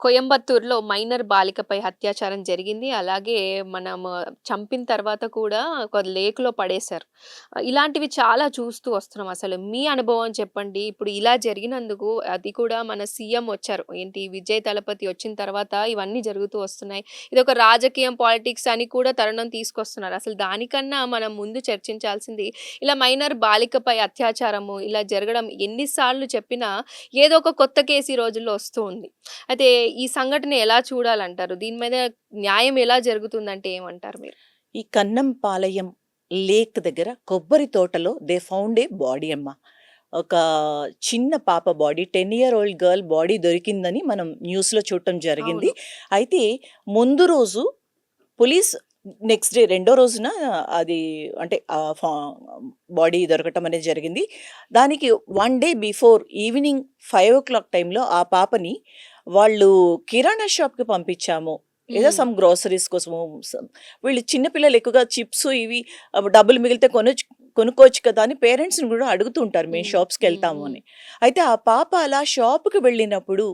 కోయంబత్తూర్‌లో minor బాలికపై అత్యాచారం జరిగింది. అలాగే మనము చంపిన తర్వాత కూడా ఒక లేక్‌లో పడేశారు. ఇలాంటివి చాలా చూస్తూ వస్తున్నాం అసలు. మీ అనుభవం చెప్పండి. ఇప్పుడు ఇలా జరిగినందుకు అది కూడా మన సీఎం వచ్చారు. ఏంటి విజయ్ దళపతి వచ్చిన తర్వాత ఇవన్నీ జరుగుతూ వస్తున్నాయి. ఇదొక రాజకీయం, పాలిటిక్స్ అని కూడా తరుణం తీసుకొస్తున్నారు. అసలు దానికన్నా మనం ముందు చర్చించాల్సింది ఇలా మైనర్ బాలికపై అత్యాచారము ఇలా జరగడం ఎన్ని సార్లు చెప్పినా ఏదో ఒక కొత్త కేసు ఈ రోజుల్లో వస్తూ ఉంది. అయితే ఈ సంఘటన ఎలా చూడాలంటారు? దీని మీద న్యాయం ఎలా జరుగుతుందంటే ఏమంటారు మీరు? ఈ కన్నంపాలయం లేక్ దగ్గర కొబ్బరి తోటలో దే ఫౌండ్ ఏ బాడీ అమ్మ. ఒక చిన్న పాప body 10 year old girl body దొరికిందని మనం న్యూస్‌లో చూడటం జరిగింది. అవును. అయితే ముందు రోజు పోలీస్ నెక్స్ట్ డే రెండో రోజున అది అంటే బాడీ దొరకటం అనేది జరిగింది. దానికి 1 డే బిఫోర్ ఈవినింగ్ 5:00 టైంలో ఆ పాపని వాళ్ళు కిరాణా షాప్‌కి పంపించాము. ఏదో హ్మ్. సమ్ గ్రోసరీస్ కోసము వీళ్ళు చిన్న పిల్లలు ఎక్కువగా చిప్స్ ఇవి డబ్బులు మిగిలితే కొనుక్కోవచ్చు కదా అని పేరెంట్స్‌ని గూడా అడుగుతూ ఉంటారు. మేము హ్మ్. హ్మ్. షాప్స్‌కెళ్తాము హ్మ్. అని. అయితే ఆ పాప అలా షాప్‌కి వెళ్ళినప్పుడు